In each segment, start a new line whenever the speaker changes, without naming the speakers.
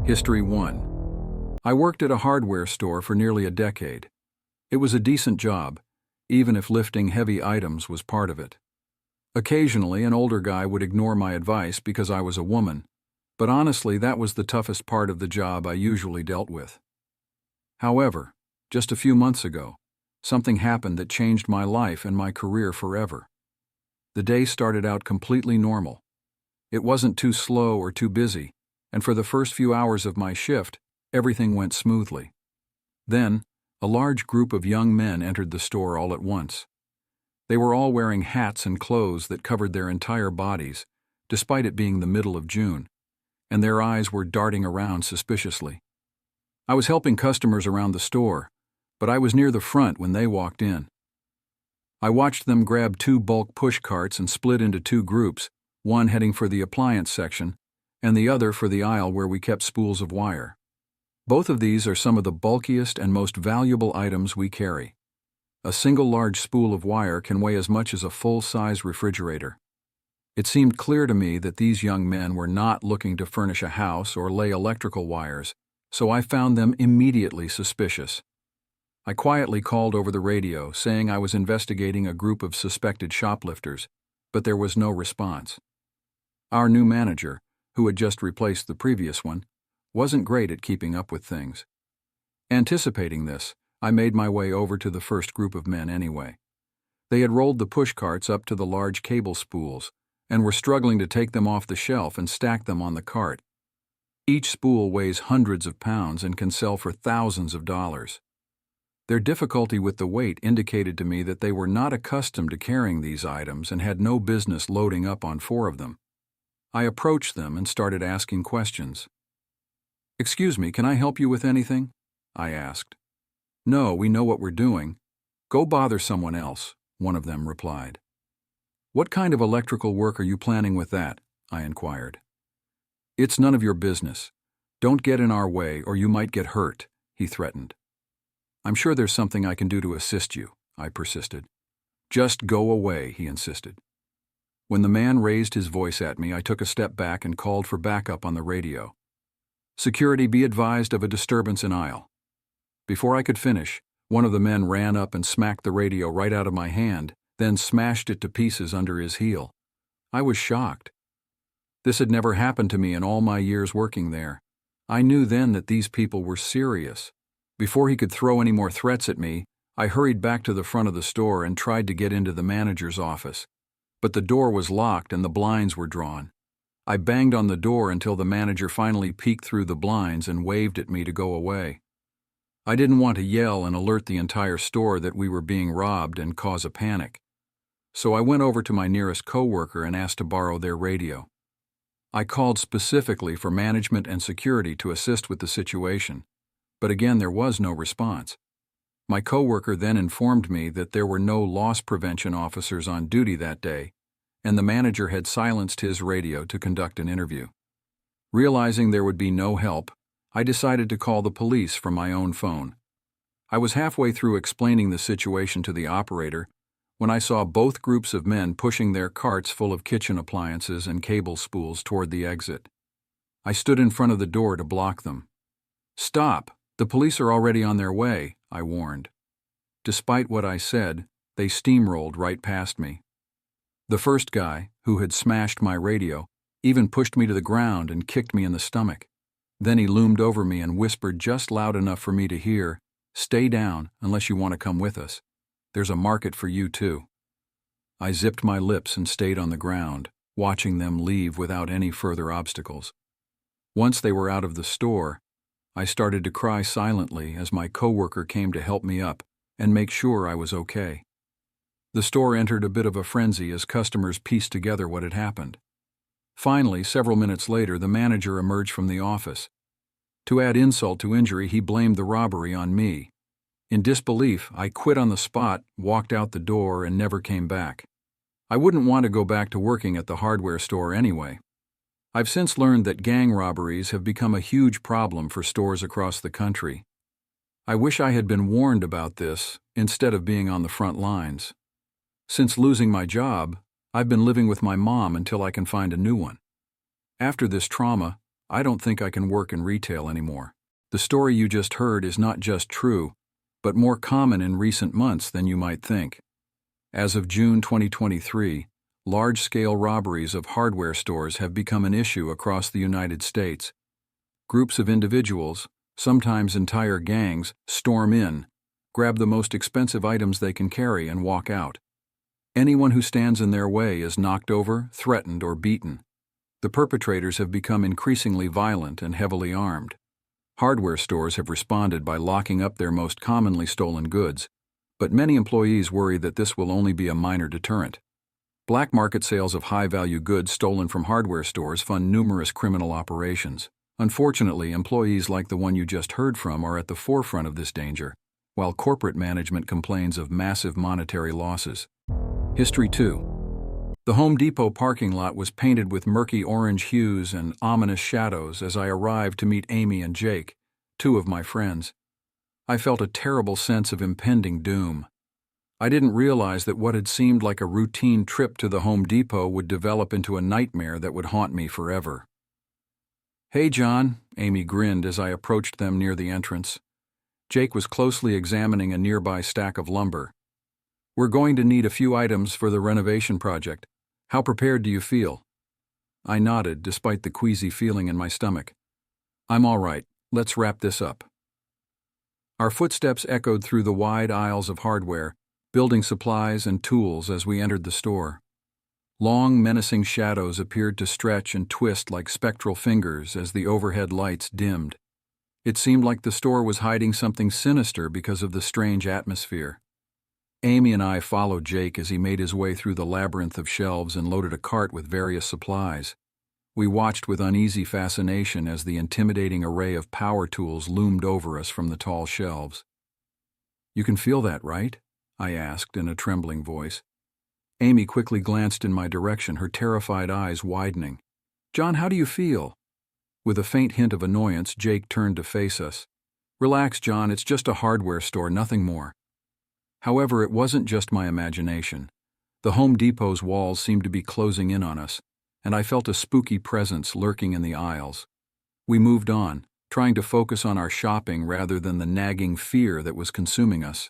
History 1. I worked at a hardware store for nearly a decade. It was a decent job, even if lifting heavy items was part of it. Occasionally, an older guy would ignore my advice because I was a woman, but honestly, that was the toughest part of the job I usually dealt with. However, just a few months ago, something happened that changed my life and my career forever. The day started out completely normal. It wasn't too slow or too busy, and for the first few hours of my shift, everything went smoothly. Then, a large group of young men entered the store all at once. They were all wearing hats and clothes that covered their entire bodies, despite it being the middle of June, and their eyes were darting around suspiciously. I was helping customers around the store, but I was near the front when they walked in. I watched them grab 2 bulk push carts and split into 2 groups, one heading for the appliance section, and the other for the aisle where we kept spools of wire. Both of these are some of the bulkiest and most valuable items we carry. A single large spool of wire can weigh as much as a full-size refrigerator. It seemed clear to me that these young men were not looking to furnish a house or lay electrical wires, so I found them immediately suspicious. I quietly called over the radio, saying I was investigating a group of suspected shoplifters, but there was no response. Our new manager, who had just replaced the previous one, wasn't great at keeping up with things. Anticipating this, I made my way over to the first group of men anyway. They had rolled the push carts up to the large cable spools and were struggling to take them off the shelf and stack them on the cart. Each spool weighs hundreds of pounds and can sell for thousands of dollars. Their difficulty with the weight indicated to me that they were not accustomed to carrying these items and had no business loading up on 4 of them. I approached them and started asking questions. "Excuse me, can I help you with anything?" I asked. "No, we know what we're doing. Go bother someone else," one of them replied. "What kind of electrical work are you planning with that?" I inquired. "It's none of your business. Don't get in our way or you might get hurt," he threatened. "I'm sure there's something I can do to assist you," I persisted. "Just go away," he insisted. When the man raised his voice at me, I took a step back and called for backup on the radio. "Security, be advised of a disturbance in aisle." Before I could finish, one of the men ran up and smacked the radio right out of my hand, then smashed it to pieces under his heel. I was shocked. This had never happened to me in all my years working there. I knew then that these people were serious. Before he could throw any more threats at me, I hurried back to the front of the store and tried to get into the manager's office. But the door was locked and the blinds were drawn. I banged on the door until the manager finally peeked through the blinds and waved at me to go away. I didn't want to yell and alert the entire store that we were being robbed and cause a panic. So I went over to my nearest coworker and asked to borrow their radio. I called specifically for management and security to assist with the situation, but again there was no response. My coworker then informed me that there were no loss prevention officers on duty that day, and the manager had silenced his radio to conduct an interview. Realizing there would be no help, I decided to call the police from my own phone. I was halfway through explaining the situation to the operator when I saw both groups of men pushing their carts full of kitchen appliances and cable spools toward the exit. I stood in front of the door to block them. "Stop! The police are already on their way," I warned. Despite what I said, they steamrolled right past me. The first guy, who had smashed my radio, even pushed me to the ground and kicked me in the stomach. Then he loomed over me and whispered just loud enough for me to hear, "Stay down unless you want to come with us. There's a market for you too." I zipped my lips and stayed on the ground, watching them leave without any further obstacles. Once they were out of the store, I started to cry silently as my coworker came to help me up and make sure I was okay. The store entered a bit of a frenzy as customers pieced together what had happened. Finally, several minutes later, the manager emerged from the office. To add insult to injury, he blamed the robbery on me. In disbelief, I quit on the spot, walked out the door, and never came back. I wouldn't want to go back to working at the hardware store anyway. I've since learned that gang robberies have become a huge problem for stores across the country. I wish I had been warned about this instead of being on the front lines. Since losing my job, I've been living with my mom until I can find a new one. After this trauma, I don't think I can work in retail anymore. The story you just heard is not just true, but more common in recent months than you might think. As of June 2023, large-scale robberies of hardware stores have become an issue across the United States. Groups of individuals, sometimes entire gangs, storm in, grab the most expensive items they can carry and walk out. Anyone who stands in their way is knocked over, threatened, or beaten. The perpetrators have become increasingly violent and heavily armed. Hardware stores have responded by locking up their most commonly stolen goods, but many employees worry that this will only be a minor deterrent. Black market sales of high-value goods stolen from hardware stores fund numerous criminal operations. Unfortunately, employees like the one you just heard from are at the forefront of this danger, while corporate management complains of massive monetary losses. History 2. The Home Depot parking lot was painted with murky orange hues and ominous shadows as I arrived to meet Amy and Jake, two of my friends. I felt a terrible sense of impending doom. I didn't realize that what had seemed like a routine trip to the Home Depot would develop into a nightmare that would haunt me forever. "Hey, John," Amy grinned as I approached them near the entrance. Jake was closely examining a nearby stack of lumber. "We're going to need a few items for the renovation project. How prepared do you feel?" I nodded, despite the queasy feeling in my stomach. "I'm all right. Let's wrap this up." Our footsteps echoed through the wide aisles of hardware, building supplies and tools as we entered the store. Long, menacing shadows appeared to stretch and twist like spectral fingers as the overhead lights dimmed. It seemed like the store was hiding something sinister because of the strange atmosphere. Amy and I followed Jake as he made his way through the labyrinth of shelves and loaded a cart with various supplies. We watched with uneasy fascination as the intimidating array of power tools loomed over us from the tall shelves. "You can feel that, right?" I asked in a trembling voice. Amy quickly glanced in my direction, her terrified eyes widening. "John, how do you feel?" With a faint hint of annoyance, Jake turned to face us. "Relax, John, it's just a hardware store, nothing more." However, it wasn't just my imagination. The Home Depot's walls seemed to be closing in on us, and I felt a spooky presence lurking in the aisles. We moved on, trying to focus on our shopping rather than the nagging fear that was consuming us.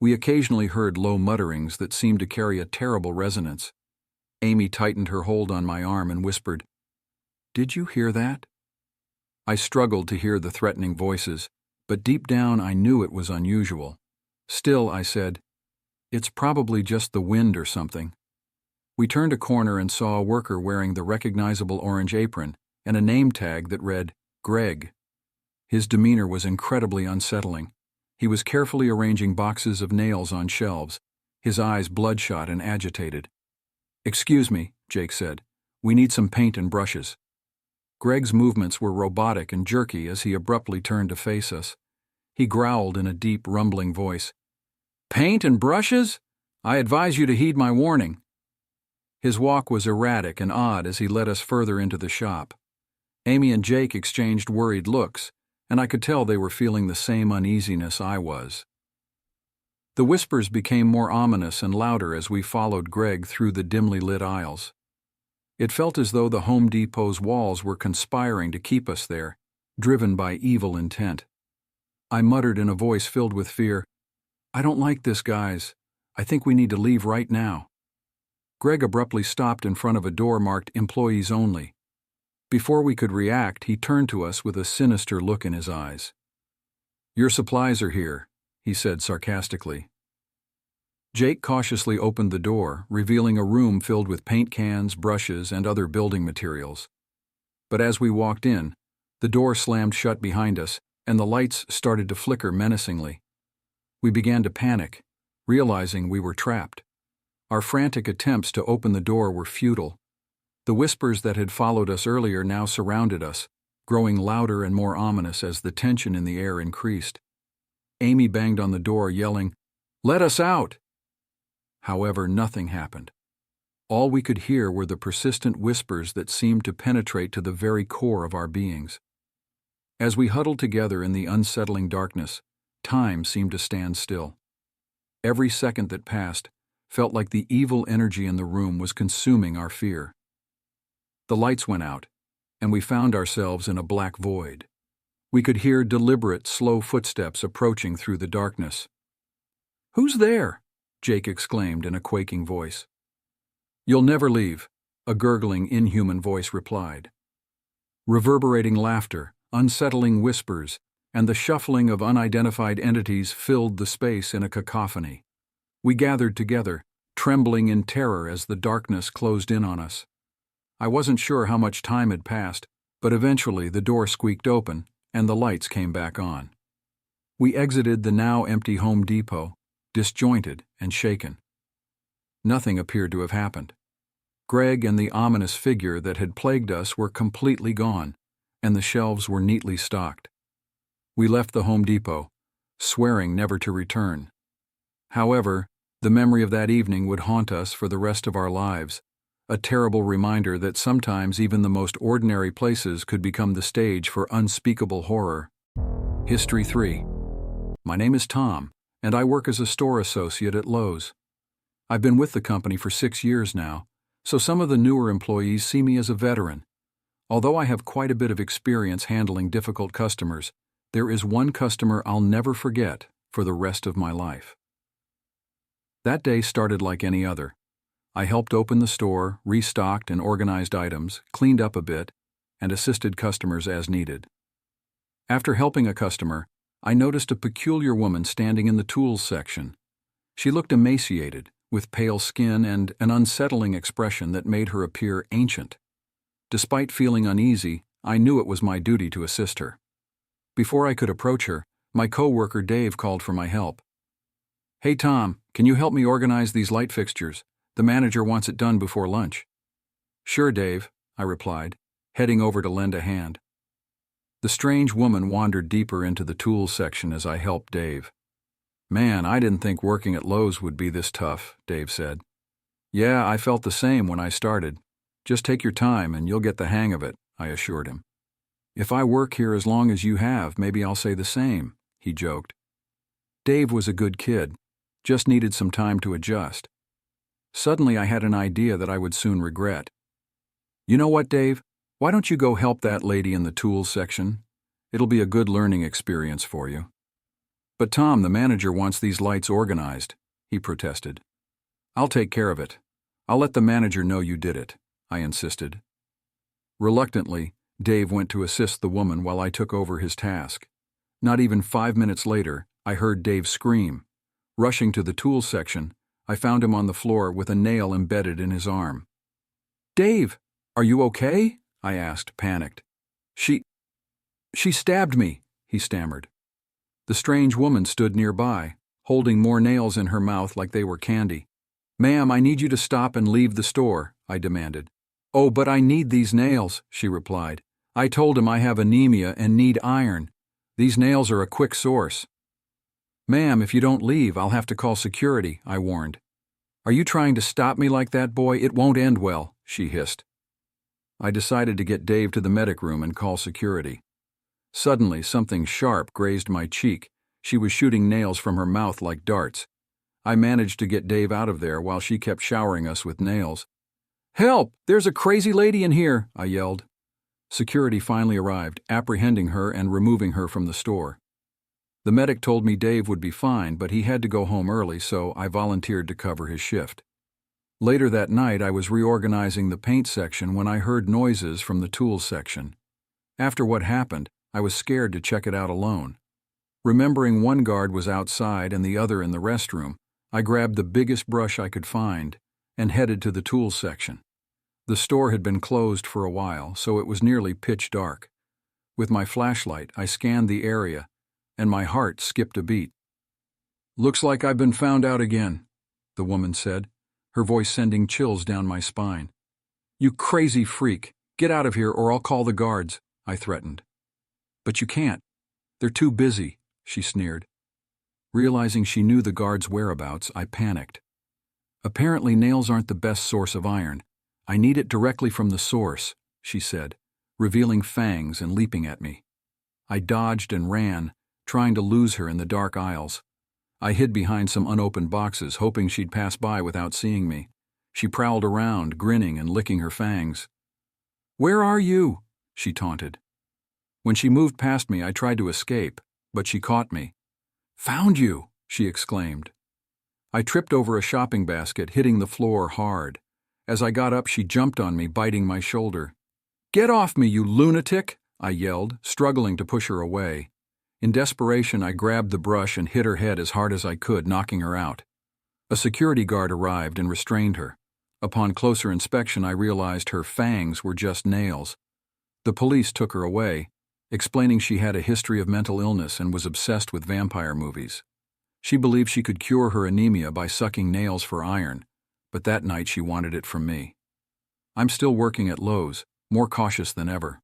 We occasionally heard low mutterings that seemed to carry a terrible resonance. Amy tightened her hold on my arm and whispered, "Did you hear that?" I struggled to hear the threatening voices, but deep down I knew it was unusual. Still, I said, "It's probably just the wind or something." We turned a corner and saw a worker wearing the recognizable orange apron and a name tag that read, Greg. His demeanor was incredibly unsettling. He was carefully arranging boxes of nails on shelves, his eyes bloodshot and agitated. "Excuse me," Jake said. "We need some paint and brushes." Greg's movements were robotic and jerky as he abruptly turned to face us. He growled in a deep, rumbling voice, "Paint and brushes? I advise you to heed my warning." His walk was erratic and odd as he led us further into the shop. Amy and Jake exchanged worried looks, and I could tell they were feeling the same uneasiness I was. The whispers became more ominous and louder as we followed Greg through the dimly lit aisles. It felt as though the Home Depot's walls were conspiring to keep us there, driven by evil intent. I muttered in a voice filled with fear, "I don't like this, guys. I think we need to leave right now." Greg abruptly stopped in front of a door marked Employees Only. Before we could react, he turned to us with a sinister look in his eyes. "Your supplies are here," he said sarcastically. Jake cautiously opened the door, revealing a room filled with paint cans, brushes, and other building materials. But as we walked in, the door slammed shut behind us, and the lights started to flicker menacingly. We began to panic, realizing we were trapped. Our frantic attempts to open the door were futile. The whispers that had followed us earlier now surrounded us, growing louder and more ominous as the tension in the air increased. Amy banged on the door, yelling, "Let us out!" However, nothing happened. All we could hear were the persistent whispers that seemed to penetrate to the very core of our beings. As we huddled together in the unsettling darkness, time seemed to stand still. Every second that passed felt like the evil energy in the room was consuming our fear. The lights went out, and we found ourselves in a black void. We could hear deliberate, slow footsteps approaching through the darkness. "Who's there?" Jake exclaimed in a quaking voice. "You'll never leave," a gurgling, inhuman voice replied. Reverberating laughter, unsettling whispers, and the shuffling of unidentified entities filled the space in a cacophony. We gathered together, trembling in terror as the darkness closed in on us. I wasn't sure how much time had passed, but eventually the door squeaked open and the lights came back on. We exited the now empty Home Depot, disjointed and shaken. Nothing appeared to have happened. Greg and the ominous figure that had plagued us were completely gone, and the shelves were neatly stocked. We left the Home Depot, swearing never to return. However, the memory of that evening would haunt us for the rest of our lives, a terrible reminder that sometimes even the most ordinary places could become the stage for unspeakable horror. History 3. My name is Tom, and I work as a store associate at Lowe's. I've been with the company for 6 years now, so some of the newer employees see me as a veteran. Although I have quite a bit of experience handling difficult customers, there is one customer I'll never forget for the rest of my life. That day started like any other. I helped open the store, restocked and organized items, cleaned up a bit, and assisted customers as needed. After helping a customer, I noticed a peculiar woman standing in the tools section. She looked emaciated, with pale skin and an unsettling expression that made her appear ancient. Despite feeling uneasy, I knew it was my duty to assist her. Before I could approach her, my co-worker Dave called for my help. "Hey Tom, can you help me organize these light fixtures? The manager wants it done before lunch." "Sure, Dave," I replied, heading over to lend a hand. The strange woman wandered deeper into the tools section as I helped Dave. "Man, I didn't think working at Lowe's would be this tough," Dave said. "Yeah, I felt the same when I started. Just take your time and you'll get the hang of it," I assured him. "If I work here as long as you have, maybe I'll say the same," he joked. Dave was a good kid, just needed some time to adjust. Suddenly I had an idea that I would soon regret. "You know what, Dave? Why don't you go help that lady in the tools section? It'll be a good learning experience for you." "But Tom, the manager wants these lights organized," he protested. "I'll take care of it. I'll let the manager know you did it," I insisted. Reluctantly, Dave went to assist the woman while I took over his task. Not even 5 minutes later, I heard Dave scream. Rushing to the tools section, I found him on the floor with a nail embedded in his arm. "Dave, are you okay?" I asked, panicked. She stabbed me," he stammered. The strange woman stood nearby, holding more nails in her mouth like they were candy. "Ma'am, I need you to stop and leave the store," I demanded. "Oh, but I need these nails," she replied. "I told him I have anemia and need iron. These nails are a quick source." "Ma'am, if you don't leave, I'll have to call security," I warned. "Are you trying to stop me like that, boy? It won't end well," she hissed. I decided to get Dave to the medic room and call security. Suddenly, something sharp grazed my cheek. She was shooting nails from her mouth like darts. I managed to get Dave out of there while she kept showering us with nails. "Help! There's a crazy lady in here!" I yelled. Security finally arrived, apprehending her and removing her from the store. The medic told me Dave would be fine, but he had to go home early, so I volunteered to cover his shift. Later that night, I was reorganizing the paint section when I heard noises from the tools section. After what happened, I was scared to check it out alone. Remembering one guard was outside and the other in the restroom, I grabbed the biggest brush I could find and headed to the tools section. The store had been closed for a while, so it was nearly pitch dark. With my flashlight, I scanned the area, and my heart skipped a beat. "Looks like I've been found out again," the woman said, her voice sending chills down my spine. "You crazy freak! Get out of here or I'll call the guards," I threatened. "But you can't. They're too busy," she sneered. Realizing she knew the guards' whereabouts, I panicked. "Apparently nails aren't the best source of iron. I need it directly from the source," she said, revealing fangs and leaping at me. I dodged and ran, trying to lose her in the dark aisles. I hid behind some unopened boxes, hoping she'd pass by without seeing me. She prowled around, grinning and licking her fangs. "Where are you?" she taunted. When she moved past me, I tried to escape, but she caught me. "Found you!" she exclaimed. I tripped over a shopping basket, hitting the floor hard. As I got up, she jumped on me, biting my shoulder. "Get off me, you lunatic!" I yelled, struggling to push her away. In desperation, I grabbed the brush and hit her head as hard as I could, knocking her out. A security guard arrived and restrained her. Upon closer inspection, I realized her fangs were just nails. The police took her away, explaining she had a history of mental illness and was obsessed with vampire movies. She believed she could cure her anemia by sucking nails for iron, but that night she wanted it from me. I'm still working at Lowe's, more cautious than ever.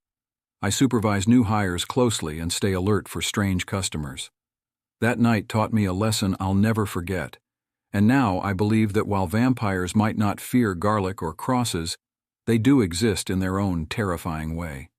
I supervise new hires closely and stay alert for strange customers. That night taught me a lesson I'll never forget, and now I believe that while vampires might not fear garlic or crosses, they do exist in their own terrifying way.